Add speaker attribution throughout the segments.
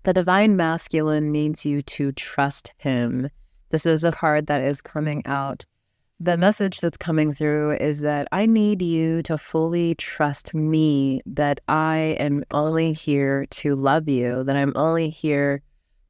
Speaker 1: The divine masculine needs you to trust him. This is a card that is coming out. The message that's coming through is that I need you to fully trust me, that I am only here to love you, that I'm only here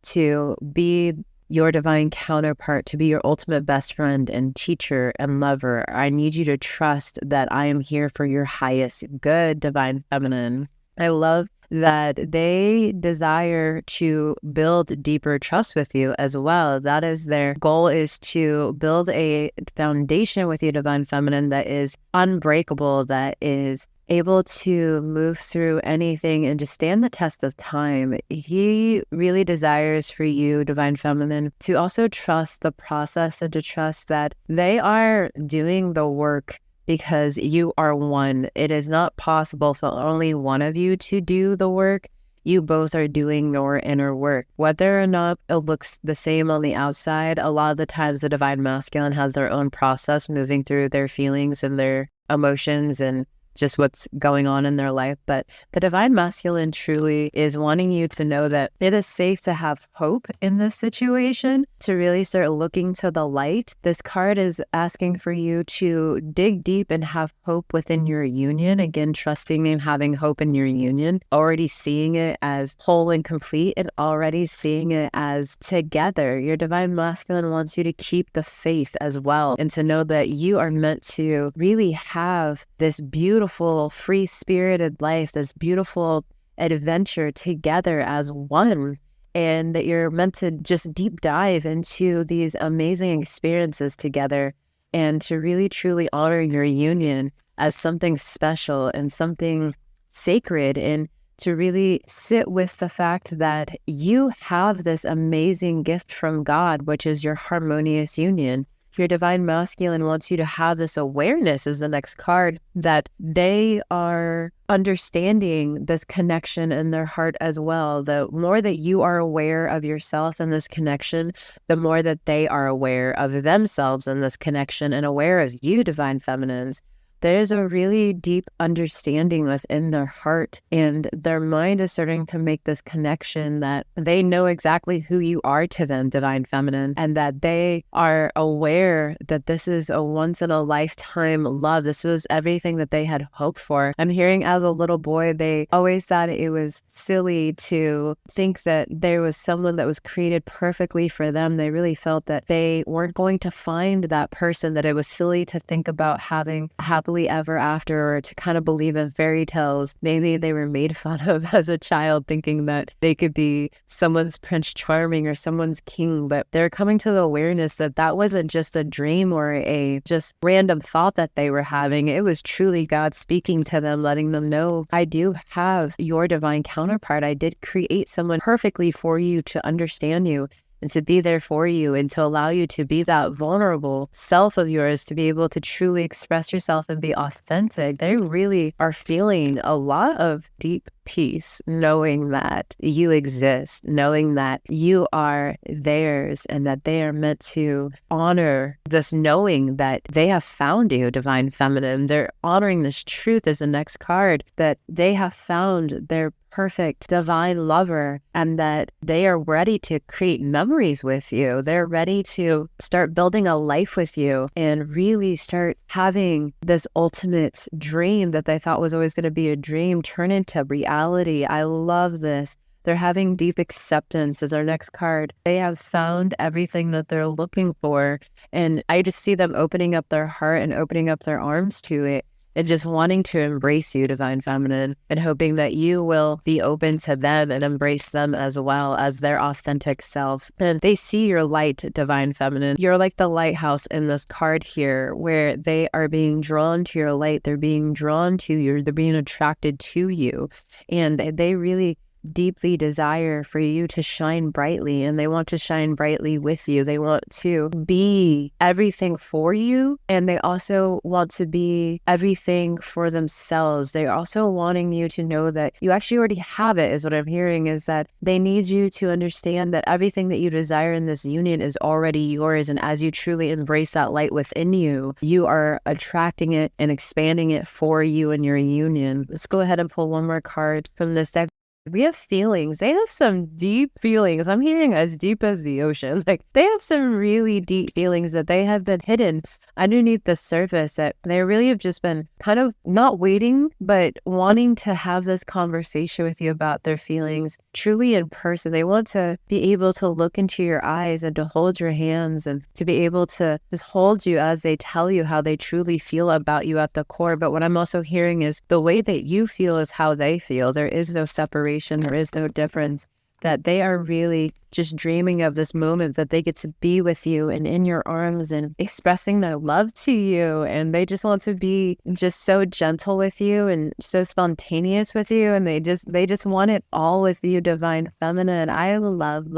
Speaker 1: to be your divine counterpart, to be your ultimate best friend and teacher and lover. I need you to trust that I am here for your highest good, divine feminine. I love that they desire to build deeper trust with you as well. That is their goal, is to build a foundation with you, divine feminine, that is unbreakable, that is able to move through anything and just stand the test of time. He really desires for you, divine feminine, to also trust the process and to trust that they are doing the work because you are one. It is not possible for only one of you to do the work. You both are doing your inner work. Whether or not it looks the same on the outside, a lot of the times the divine masculine has their own process moving through their feelings and their emotions and just what's going on in their life. But the divine masculine truly is wanting you to know that it is safe to have hope in this situation, to really start looking to the light. This card is asking for you to dig deep and have hope within your union. Again, trusting and having hope in your union, already seeing it as whole and complete, and already seeing it as together. Your divine masculine wants you to keep the faith as well, and to know that you are meant to really have this beautiful, free-spirited life, this beautiful adventure together as one, and that you're meant to just deep dive into these amazing experiences together and to really truly honor your union as something special and something sacred, and to really sit with the fact that you have this amazing gift from God, which is your harmonious union. Your divine masculine wants you to have this awareness, is the next card, that they are understanding this connection in their heart as well. The more that you are aware of yourself in this connection, the more that they are aware of themselves in this connection and aware of you, divine feminines. There's a really deep understanding within their heart, and their mind is starting to make this connection that they know exactly who you are to them, divine feminine, and that they are aware that this is a once-in-a-lifetime love. This was everything that they had hoped for. I'm hearing, as a little boy, they always thought it was silly to think that there was someone that was created perfectly for them. They really felt that they weren't going to find that person, that it was silly to think about having happily ever after, or to kind of believe in fairy tales. Maybe they were made fun of as a child, thinking that they could be someone's Prince Charming or someone's king. But they're coming to the awareness that that wasn't just a dream or a just random thought that they were having. It was truly God speaking to them, letting them know, I do have your divine counterpart. I did create someone perfectly for you, to understand you and to be there for you, and to allow you to be that vulnerable self of yours, to be able to truly express yourself and be authentic. They really are feeling a lot of deep peace, knowing that you exist, knowing that you are theirs, and that they are meant to honor this, knowing that they have found you, divine feminine. They're honoring this truth as the next card, that they have found their perfect divine lover, and that they are ready to create memories with you. They're ready to start building a life with you and really start having this ultimate dream that they thought was always going to be a dream turn into reality. I love this. They're having deep acceptance as our next card. They have found everything that they're looking for, and I just see them opening up their heart and opening up their arms to it, and just wanting to embrace you, divine feminine, and hoping that you will be open to them and embrace them as well as their authentic self. And they see your light, divine feminine. You're like the lighthouse in this card here, where they are being drawn to your light. They're being drawn to you. They're being attracted to you. And they really deeply desire for you to shine brightly, and they want to shine brightly with you. They want to be everything for you, and they also want to be everything for themselves. They're also wanting you to know that you actually already have it, is what I'm hearing, is that they need you to understand that everything that you desire in this union is already yours, and as you truly embrace that light within you, you are attracting it and expanding it for you in your union. Let's go ahead and pull one more card from this deck. We have feelings. They have some deep feelings. I'm hearing as deep as the ocean. Like, they have some really deep feelings that they have been hidden underneath the surface, that they really have just been kind of not waiting, but wanting to have this conversation with you about their feelings truly in person. They want to be able to look into your eyes and to hold your hands and to be able to just hold you as they tell you how they truly feel about you at the core. But what I'm also hearing is the way that you feel is how they feel. There is no separation. There is no difference, that they are really just dreaming of this moment that they get to be with you and in your arms and expressing their love to you. And they just want to be just so gentle with you and so spontaneous with you. And they just want it all with you, Divine Feminine. I love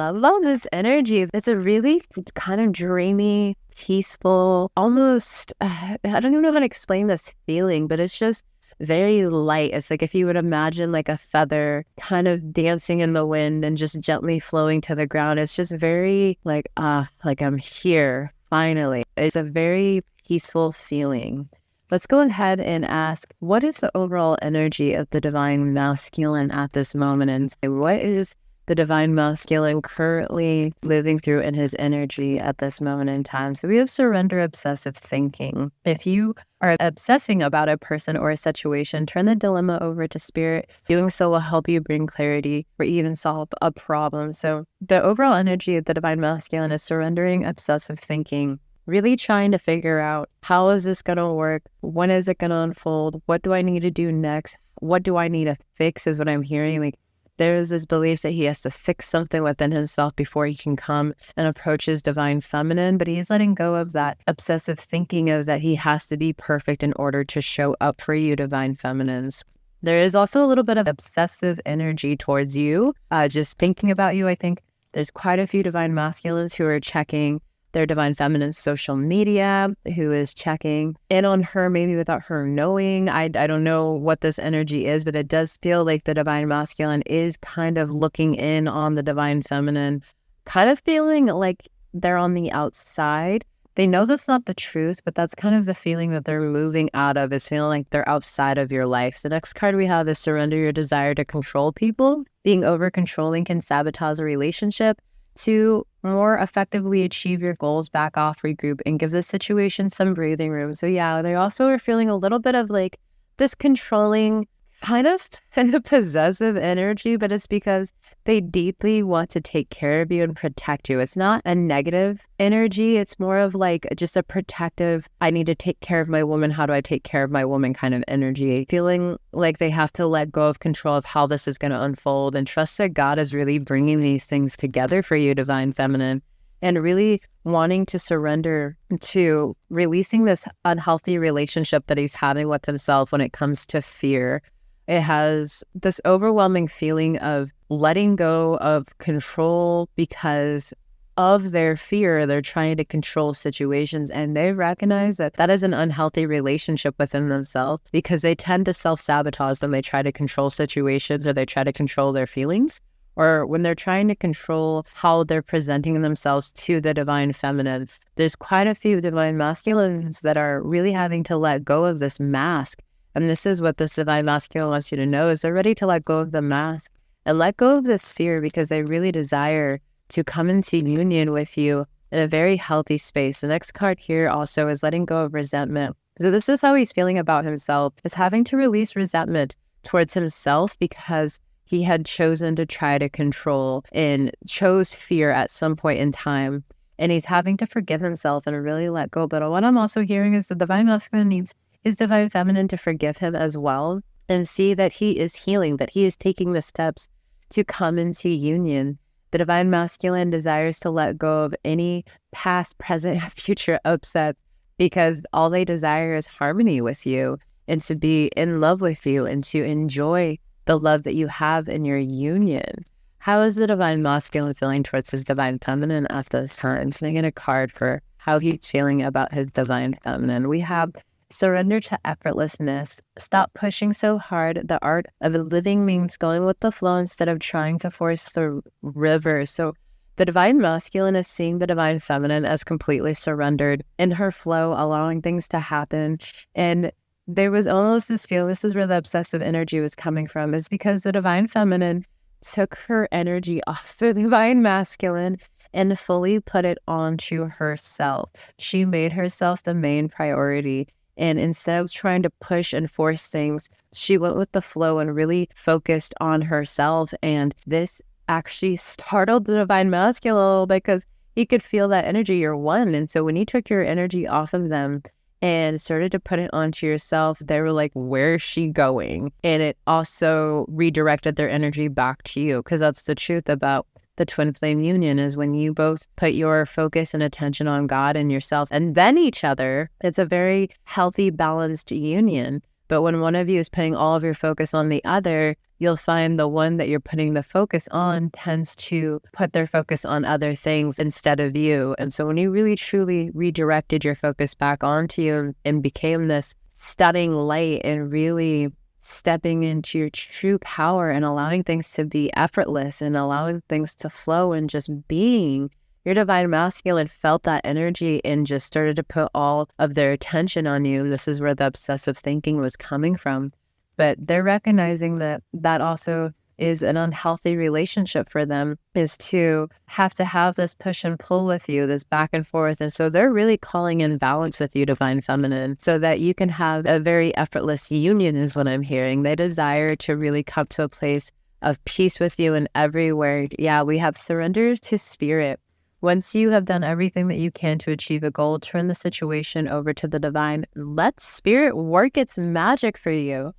Speaker 1: this energy. It's a really kind of dreamy, peaceful, almost, I don't even know how to explain this feeling, but it's just very light. It's like if you would imagine like a feather kind of dancing in the wind and just gently flowing to the ground. It's just very like I'm here, finally. It's a very peaceful feeling. Let's go ahead and ask, what is the overall energy of the Divine Masculine at this moment? And what is the Divine Masculine currently living through in his energy at this moment in time? So we have surrender obsessive thinking. If you are obsessing about a person or a situation, turn the dilemma over to spirit. Doing so will help you bring clarity or even solve a problem. So the overall energy of the Divine Masculine is surrendering obsessive thinking. Really trying to figure out, how is this going to work? When is it going to unfold? What do I need to do next? What do I need to fix is what I'm hearing. Like, there's this belief that he has to fix something within himself before he can come and approach his Divine Feminine, but he's letting go of that obsessive thinking of that he has to be perfect in order to show up for you, Divine Feminines. There is also a little bit of obsessive energy towards you, just thinking about you. I think there's quite a few Divine Masculines who are checking their Divine Feminine's social media, who is checking in on her maybe without her knowing. I don't know what this energy is, but it does feel like the Divine Masculine is kind of looking in on the Divine Feminine, kind of feeling like they're on the outside. They know that's not the truth, but that's kind of the feeling that they're moving out of, is feeling like they're outside of your life. So the next card we have is surrender your desire to control people. Being over-controlling can sabotage a relationship. To more effectively achieve your goals, back off, regroup, and give the situation some breathing room. So yeah, they also are feeling a little bit of like this controlling, kind of possessive energy, but it's because they deeply want to take care of you and protect you. It's not a negative energy. It's more of like just a protective, I need to take care of my woman. How do I take care of my woman kind of energy? Feeling like they have to let go of control of how this is going to unfold and trust that God is really bringing these things together for you, Divine Feminine, and really wanting to surrender to releasing this unhealthy relationship that he's having with himself when it comes to fear. It has this overwhelming feeling of letting go of control because of their fear. They're trying to control situations, and they recognize that that is an unhealthy relationship within themselves, because they tend to self-sabotage when they try to control situations or they try to control their feelings, or when they're trying to control how they're presenting themselves to the Divine Feminine. There's quite a few Divine Masculines that are really having to let go of this mask. And this is what this Divine Masculine wants you to know, is they're ready to let go of the mask and let go of this fear, because they really desire to come into union with you in a very healthy space. The next card here also is letting go of resentment. So this is how he's feeling about himself, is having to release resentment towards himself because he had chosen to try to control and chose fear at some point in time. And he's having to forgive himself and really let go. But what I'm also hearing is the Divine Masculine needs his Divine Feminine to forgive him as well, and see that he is healing, that he is taking the steps to come into union. The Divine Masculine desires to let go of any past, present, and future upsets, because all they desire is harmony with you and to be in love with you and to enjoy the love that you have in your union. How is the Divine Masculine feeling towards his Divine Feminine at this time? So I get a card for how he's feeling about his Divine Feminine. We have surrender to effortlessness. Stop pushing so hard. The art of living means going with the flow instead of trying to force the river. So the Divine Masculine is seeing the Divine Feminine as completely surrendered in her flow, allowing things to happen. And there was almost this feeling, this is where the obsessive energy was coming from, is because the Divine Feminine took her energy off the divine masculine and fully put it onto herself. She made herself the main priority. And instead of trying to push and force things, she went with the flow and really focused on herself. And this actually startled the divine masculine a little bit because he could feel that energy. You're one. And so when you took your energy off of them and started to put it onto yourself, they were like, where's she going? And it also redirected their energy back to you, because that's the truth about the twin flame union, is when you both put your focus and attention on God and yourself and then each other, it's a very healthy, balanced union. But when one of you is putting all of your focus on the other, you'll find the one that you're putting the focus on tends to put their focus on other things instead of you. And so when you really truly redirected your focus back onto you and became this stunning light and really stepping into your true power and allowing things to be effortless and allowing things to flow and just being, your divine masculine felt that energy and just started to put all of their attention on you. This is where the obsessive thinking was coming from. But they're recognizing that that also is an unhealthy relationship for them, is to have this push and pull with you, this back and forth. And so they're really calling in balance with you, divine feminine, so that you can have a very effortless union is what I'm hearing. They desire to really come to a place of peace with you in every way. Yeah, we have surrender to spirit. Once you have done everything that you can to achieve a goal, turn the situation over to the divine. Let spirit work its magic for you.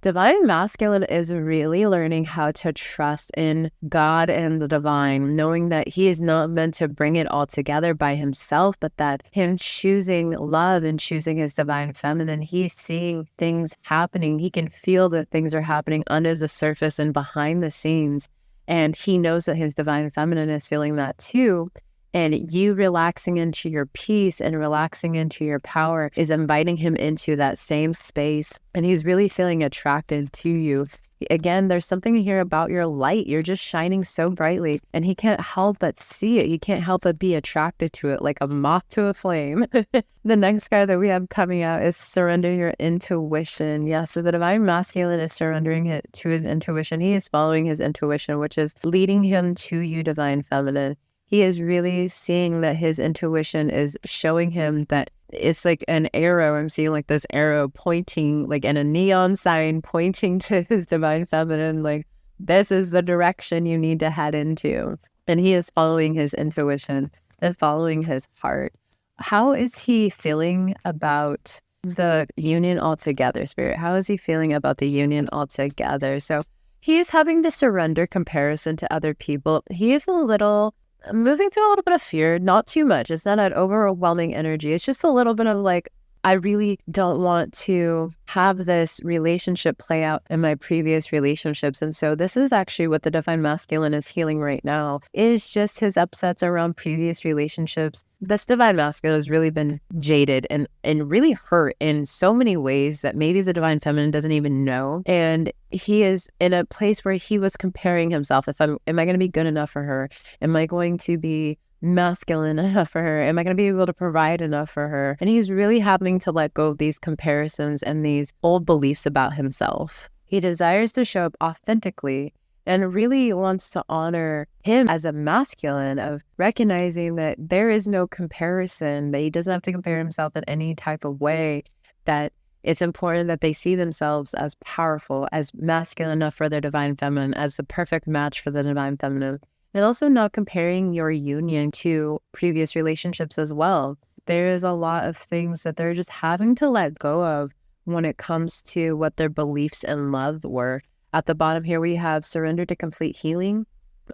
Speaker 1: Divine masculine is really learning how to trust in God and the divine, knowing that he is not meant to bring it all together by himself, but that him choosing love and choosing his divine feminine, he's seeing things happening. He can feel that things are happening under the surface and behind the scenes. And he knows that his divine feminine is feeling that too. And you relaxing into your peace and relaxing into your power is inviting him into that same space. And he's really feeling attracted to you. Again, there's something here about your light. You're just shining so brightly, and he can't help but see it. He can't help but be attracted to it, like a moth to a flame. The next card that we have coming out is surrender your intuition. Yeah, so the divine masculine is surrendering it to his intuition. He is following his intuition, which is leading him to you, divine feminine. He is really seeing that his intuition is showing him that it's like an arrow. I'm seeing like this arrow pointing, like in a neon sign, pointing to his divine feminine, like this is the direction you need to head into. And he is following his intuition and following his heart. How is he feeling about the union altogether, Spirit? How is he feeling about the union altogether? So he is having to surrender comparison to other people. He is a little moving through a little bit of fear, not too much. It's not an overwhelming energy. It's just a little bit of like, I really don't want to have this relationship play out in my previous relationships. And so this is actually what the divine masculine is healing right now, is just his upsets around previous relationships. This divine masculine has really been jaded and really hurt in so many ways that maybe the divine feminine doesn't even know. And he is in a place where he was comparing himself. Am I going to be good enough for her? Am I going to be masculine enough for her? Am I going to be able to provide enough for her? And he's really having to let go of these comparisons and these old beliefs about himself. He desires to show up authentically and really wants to honor him as a masculine, of recognizing that there is no comparison, that he doesn't have to compare himself in any type of way, that it's important that they see themselves as powerful, as masculine enough for their divine feminine, as the perfect match for the divine feminine. And also not comparing your union to previous relationships as well. There is a lot of things that they're just having to let go of when it comes to what their beliefs and love were. At the bottom here, we have surrender to complete healing,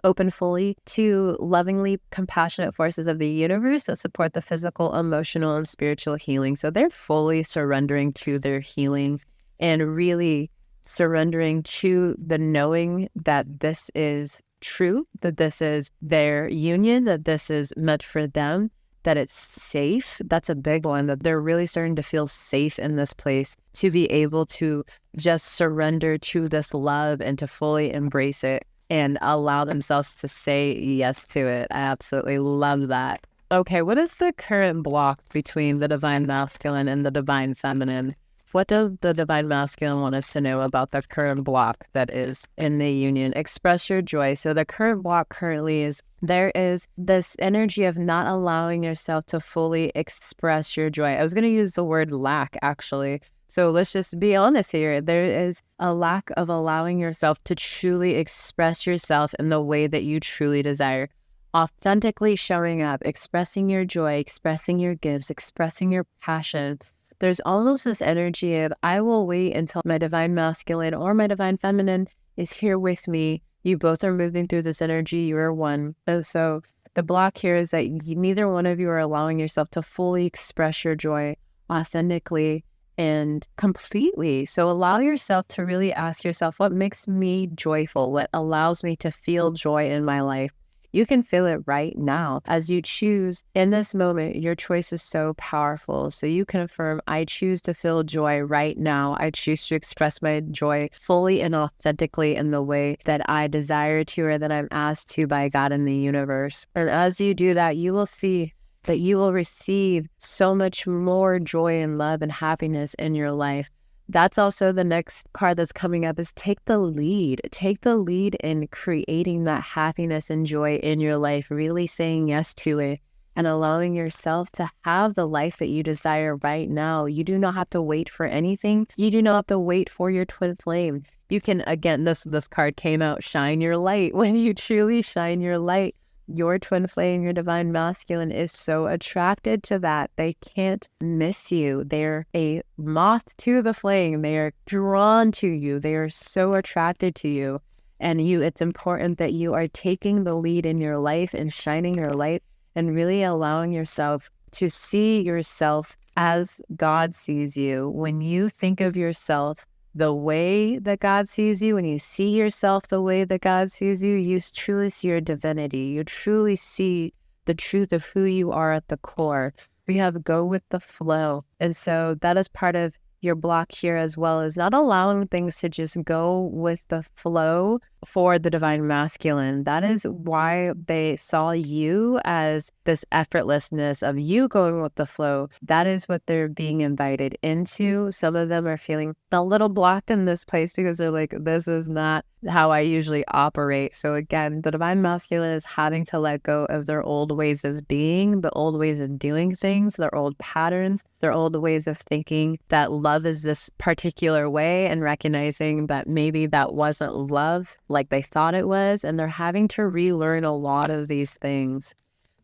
Speaker 1: open fully to lovingly compassionate forces of the universe that support the physical, emotional, and spiritual healing. So they're fully surrendering to their healing and really surrendering to the knowing that this is true, that this is their union, that this is meant for them, that it's safe. That's a big one, that they're really starting to feel safe in this place to be able to just surrender to this love and to fully embrace it and allow themselves to say yes to it. I absolutely love that. Okay, what is the current block between the divine masculine and the divine feminine? what does the divine masculine want us to know about the current block that is in the union? Express your joy. So the current block currently is there is this energy of not allowing yourself to fully express your joy. I was going to use the word lack, actually. So let's just be honest here. There is a lack of allowing yourself to truly express yourself in the way that you truly desire. Authentically showing up, expressing your joy, expressing your gifts, expressing your passion. There's almost this energy of, I will wait until my divine masculine or my divine feminine is here with me. You both are moving through this energy. You are one. And so the block here is that neither one of you are allowing yourself to fully express your joy authentically and completely. So allow yourself to really ask yourself, what makes me joyful? What allows me to feel joy in my life? You can feel it right now as you choose in this moment. Your choice is so powerful. So you can affirm, I choose to feel joy right now. I choose to express my joy fully and authentically in the way that I desire to, or that I'm asked to by God in the universe. And as you do that, you will see that you will receive so much more joy and love and happiness in your life. That's also the next card that's coming up, is take the lead. Take the lead in creating that happiness and joy in your life, really saying yes to it and allowing yourself to have the life that you desire right now. You do not have to wait for anything. You do not have to wait for your twin flame. You can, again, this card came out, shine your light. When you truly shine your light, your twin flame, your divine masculine is so attracted to that. They can't miss you. They're a moth to the flame. They are drawn to you. They are so attracted to you. And it's important that you are taking the lead in your life and shining your light and really allowing yourself to see yourself as God sees you. When you think of yourself the way that God sees you, when you see yourself the way that God sees you, you truly see your divinity. You truly see the truth of who you are at the core. We have go with the flow. And so that is part of your block here, as well as not allowing things to just go with the flow for the divine masculine. That is why they saw you as this effortlessness of you going with the flow. That is what they're being invited into. Some of them are feeling a little blocked in this place because they're like, this is not how I usually operate. So again, the divine masculine is having to let go of their old ways of being, the old ways of doing things, their old patterns, their old ways of thinking that love is this particular way, and recognizing that maybe that wasn't love like they thought it was, and they're having to relearn a lot of these things.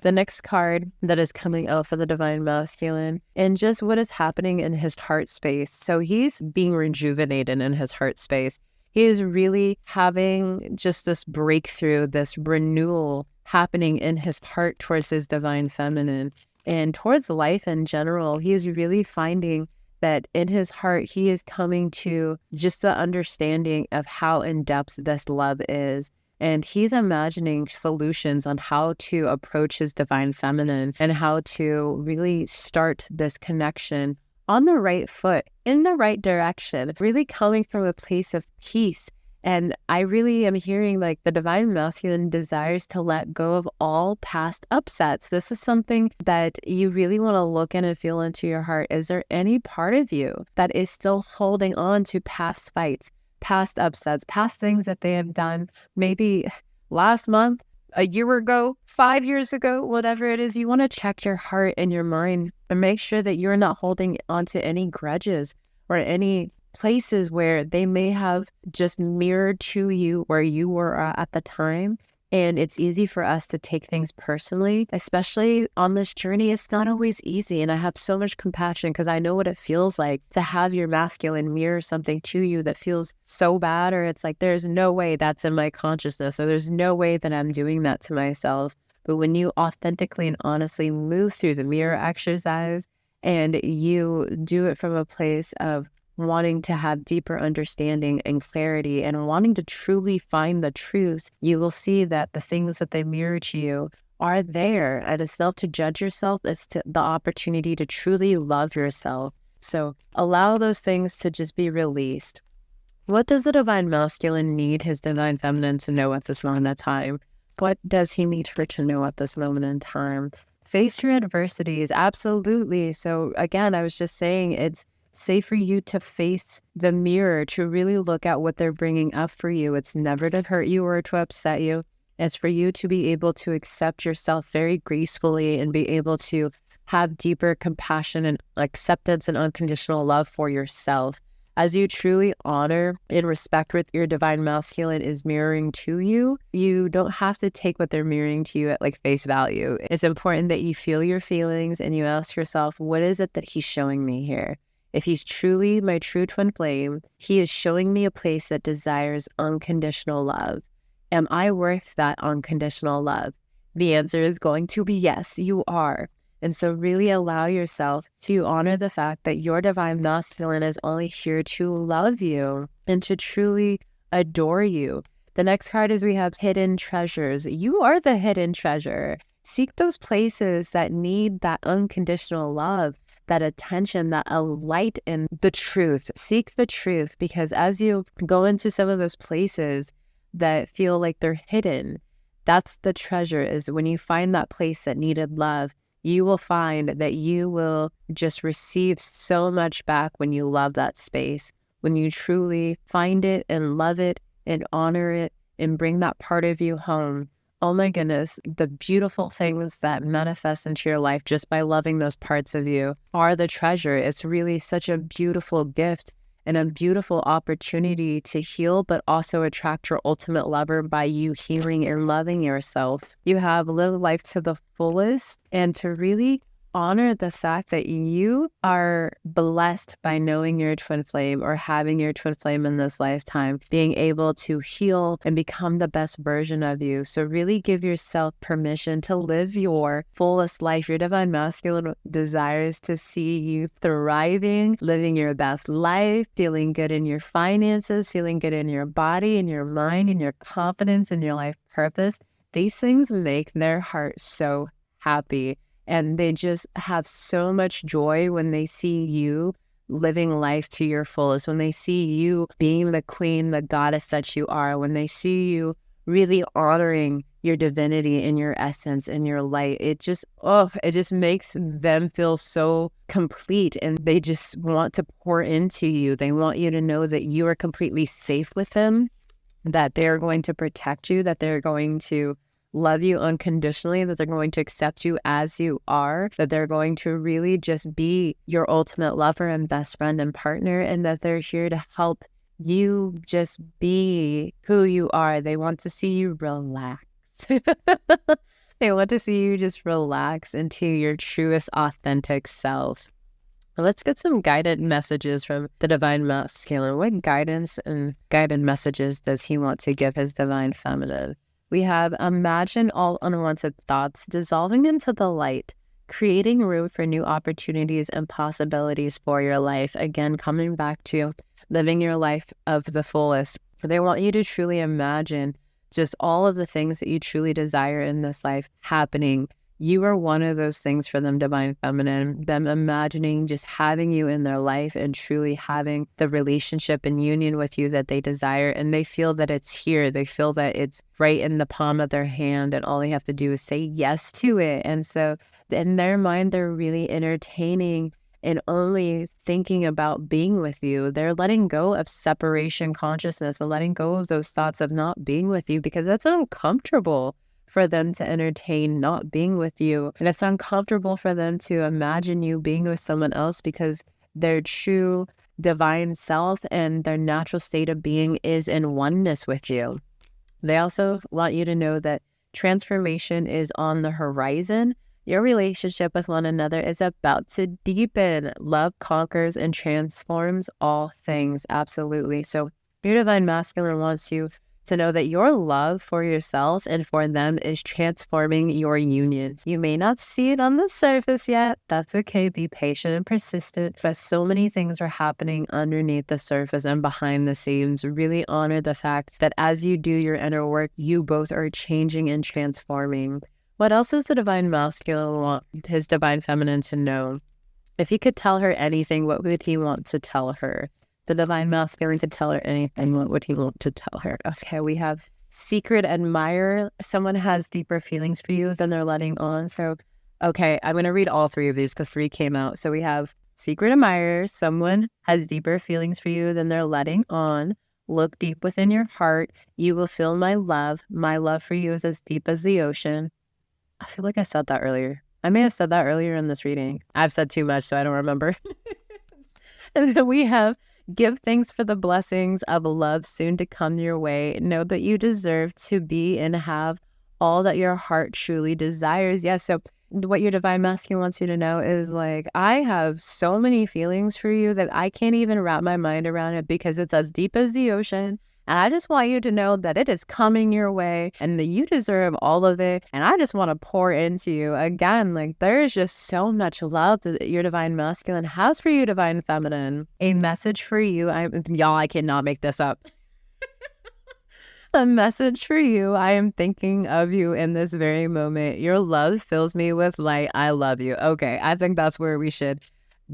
Speaker 1: The next card that is coming out for the divine masculine, and just what is happening in his heart space. So he's being rejuvenated in his heart space. He is really having just this breakthrough, this renewal happening in his heart towards his divine feminine and towards life in general. He is really finding that in his heart, he is coming to just the understanding of how in-depth this love is. And he's imagining solutions on how to approach his divine feminine and how to really start this connection on the right foot, in the right direction, really coming from a place of peace. And I really am hearing like the divine masculine desires to let go of all past upsets. This is something that you really want to look in and feel into your heart. Is there any part of you that is still holding on to past fights, past upsets, past things that they have done maybe last month, a year ago, 5 years ago, whatever it is? You want to check your heart and your mind and make sure that you're not holding onto any grudges or any places where they may have just mirrored to you where you were at the time. And it's easy for us to take things personally, especially on this journey. It's not always easy. And I have so much compassion because I know what it feels like to have your masculine mirror something to you that feels so bad, or it's like, there's no way that's in my consciousness, or there's no way that I'm doing that to myself. But when you authentically and honestly move through the mirror exercise and you do it from a place of wanting to have deeper understanding and clarity and wanting to truly find the truth, you will see that the things that they mirror to you are there. And it's not to judge yourself, it's the opportunity to truly love yourself. So allow those things to just be released. What does the divine masculine need his divine feminine to know at this moment in time? What does he need her to know at this moment in time? Face your adversities, absolutely. So again, I was just saying, safe for you to face the mirror, to really look at what they're bringing up for you. It's never to hurt you or to upset you. It's for you to be able to accept yourself very gracefully and be able to have deeper compassion and acceptance and unconditional love for yourself. As you truly honor and respect what your divine masculine is mirroring to you, you don't have to take what they're mirroring to you at like face value. It's important that you feel your feelings and you ask yourself, what is it that he's showing me here? If he's truly my true twin flame, he is showing me a place that desires unconditional love. Am I worth that unconditional love? The answer is going to be yes, you are. And so really allow yourself to honor the fact that your divine masculine is only here to love you and to truly adore you. The next card is we have hidden treasures. You are the hidden treasure. Seek those places that need that unconditional love, that attention, that a light in the truth. Seek the truth, because as you go into some of those places that feel like they're hidden, that's the treasure. Is when you find that place that needed love, you will find that you will just receive so much back when you love that space, when you truly find it and love it and honor it and bring that part of you home. Oh my goodness, the beautiful things that manifest into your life just by loving those parts of you are the treasure. It's really such a beautiful gift and a beautiful opportunity to heal, but also attract your ultimate lover by you healing and loving yourself. You have lived life to the fullest, and to really honor the fact that you are blessed by knowing your twin flame or having your twin flame in this lifetime, being able to heal and become the best version of you. So really give yourself permission to live your fullest life. Your divine masculine desires to see you thriving, living your best life, feeling good in your finances, feeling good in your body, in your mind, in your confidence, in your life purpose. These things make their heart so happy. And they just have so much joy when they see you living life to your fullest, when they see you being the queen, the goddess that you are, when they see you really honoring your divinity and your essence and your light. It just makes them feel so complete, and they just want to pour into you. They want you to know that you are completely safe with them, that they're going to protect you, that they're going to love you unconditionally, that they're going to accept you as you are, that they're going to really just be your ultimate lover and best friend and partner, and that they're here to help you just be who you are. They want to see you relax. They want to see you just relax into your truest, authentic self. Let's get some guided messages from the divine masculine. What guidance and guided messages does he want to give his divine feminine? We have imagine all unwanted thoughts dissolving into the light, creating room for new opportunities and possibilities for your life. Again, coming back to living your life of the fullest. They want you to truly imagine just all of the things that you truly desire in this life happening. You are one of those things for them, divine feminine, them imagining just having you in their life and truly having the relationship and union with you that they desire. And they feel that it's here. They feel that it's right in the palm of their hand, and all they have to do is say yes to it. And so in their mind, they're really entertaining and only thinking about being with you. They're letting go of separation consciousness and letting go of those thoughts of not being with you, because that's uncomfortable for them to entertain not being with you. And it's uncomfortable for them to imagine you being with someone else, because their true divine self and their natural state of being is in oneness with you. They also want you to know that transformation is on the horizon. Your relationship with one another is about to deepen. Love conquers and transforms all things. Absolutely. So your divine masculine wants you to know that your love for yourself and for them is transforming your union. You may not see it on the surface yet. That's okay. Be patient and persistent. But so many things are happening underneath the surface and behind the scenes. Really honor the fact that as you do your inner work, you both are changing and transforming. What else does the divine masculine want his divine feminine to know? If he could tell her anything, what would he want to tell her? The divine masculine could tell her anything. What would he want to tell her? Okay, we have secret admirer. Someone has deeper feelings for you than they're letting on. So, okay, I'm going to read all three of these because 3 came out. So we have secret admirer. Someone has deeper feelings for you than they're letting on. Look deep within your heart. You will feel my love. My love for you is as deep as the ocean. I feel like I said that earlier. I may have said that earlier in this reading. I've said too much, so I don't remember. And then we have, give thanks for the blessings of love soon to come your way. Know that you deserve to be and have all that your heart truly desires. Yes, so what your divine masculine wants you to know is like, I have so many feelings for you that I can't even wrap my mind around it because it's as deep as the ocean. And I just want you to know that it is coming your way and that you deserve all of it. And I just want to pour into you. Again, like there is just so much love that your divine masculine has for you, divine feminine. A message for you. Y'all, I cannot make this up. A message for you. I am thinking of you in this very moment. Your love fills me with light. I love you. Okay, I think that's where we should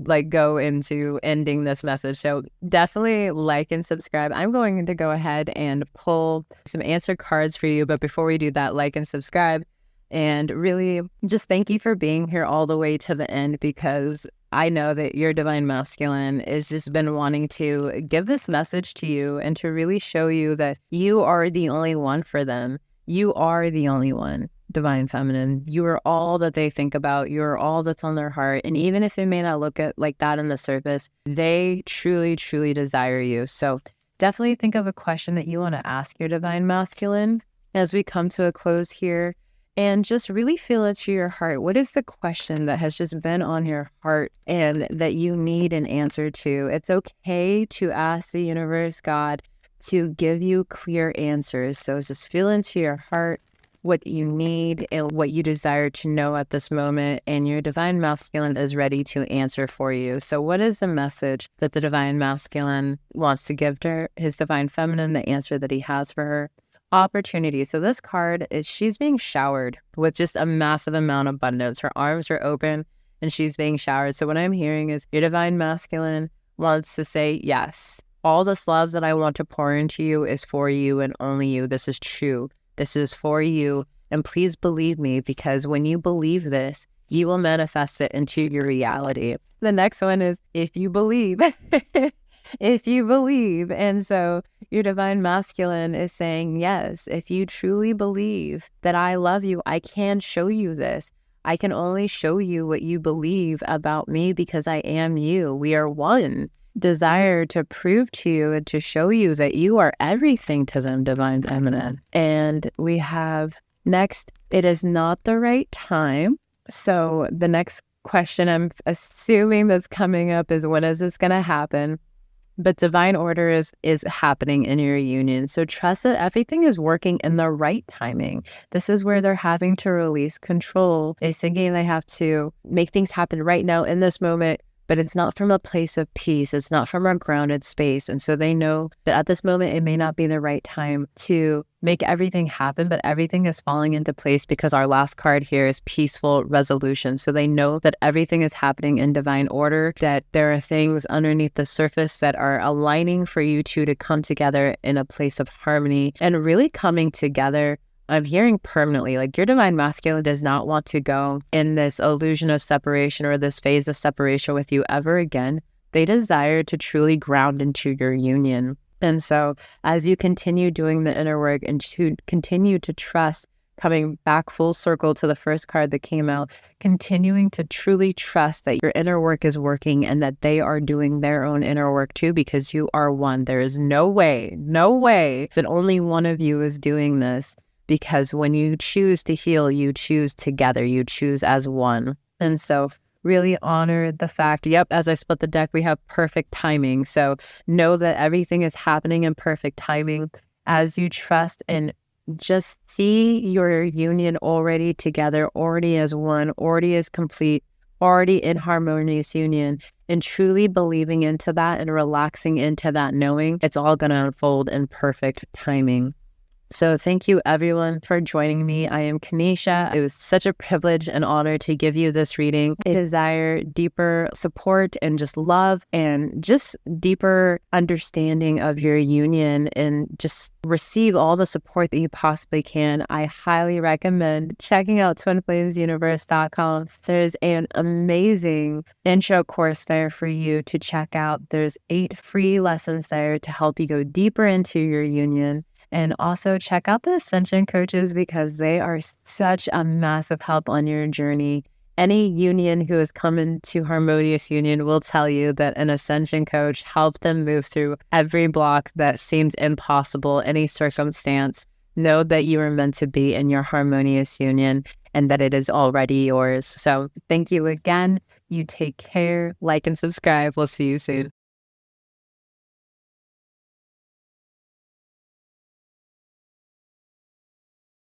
Speaker 1: like go into ending this message. So definitely like and subscribe. I'm going to go ahead and pull some answer cards for you. But before we do that, like and subscribe. And really just thank you for being here all the way to the end, because I know that your divine masculine has just been wanting to give this message to you and to really show you that you are the only one for them. You are the only one, divine feminine. You are all that they think about. You are all that's on their heart. And even if it may not look at like that on the surface, they truly, truly desire you. So definitely think of a question that you want to ask your divine masculine as we come to a close here. And just really feel it to your heart. What is the question that has just been on your heart and that you need an answer to? It's okay to ask the universe, God, to give you clear answers. So just feel into your heart what you need and what you desire to know at this moment. And your divine masculine is ready to answer for you. So what is the message that the divine masculine wants to give to her, his divine feminine, the answer that he has for her? Opportunity. So this card is, she's being showered with just a massive amount of abundance. Her arms are open and she's being showered. So what I'm hearing is your divine masculine wants to say, yes, all this love that I want to pour into you is for you and only you. This is true. This is for you. And please believe me, because when you believe this, you will manifest it into your reality. The next one is, if you believe. If you believe. And so your divine masculine is saying, yes, if you truly believe that I love you, I can show you this. I can only show you what you believe about me because I am you. We are one. Desire to prove to you and to show you that you are everything to them, divine feminine. And we have next, it is not the right time. So the next question I'm assuming that's coming up is, when is this going to happen? But divine order is happening in your union. So trust that everything is working in the right timing. This is where they're having to release control. They're thinking they have to make things happen right now in this moment, but it's not from a place of peace. It's not from a grounded space. And so they know that at this moment, it may not be the right time to make everything happen, but everything is falling into place because our last card here is peaceful resolution. So they know that everything is happening in divine order, that there are things underneath the surface that are aligning for you two to come together in a place of harmony and really coming together. I'm hearing permanently, like your divine masculine does not want to go in this illusion of separation or this phase of separation with you ever again. They desire to truly ground into your union. And so as you continue doing the inner work and to continue to trust, coming back full circle to the first card that came out, continuing to truly trust that your inner work is working and that they are doing their own inner work too, because you are one. There is no way that only one of you is doing this. Because when you choose to heal, you choose together, you choose as one. And so really honor the fact, yep, as I split the deck, we have perfect timing. So know that everything is happening in perfect timing as you trust and just see your union already together, already as one, already as complete, already in harmonious union, and truly believing into that and relaxing into that, knowing it's all going to unfold in perfect timing. So thank you everyone for joining me. I am Kanisha. It was such a privilege and honor to give you this reading. I desire deeper support and just love and just deeper understanding of your union, and just receive all the support that you possibly can. I highly recommend checking out twinflamesuniverse.com. There's an amazing intro course there for you to check out. There's 8 free lessons there to help you go deeper into your union. And also check out the Ascension coaches, because they are such a massive help on your journey. Any union who has come into Harmonious Union will tell you that an Ascension coach helped them move through every block that seemed impossible, any circumstance. Know that you are meant to be in your Harmonious Union and that it is already yours. So thank you again. You take care, like and subscribe. We'll see you soon.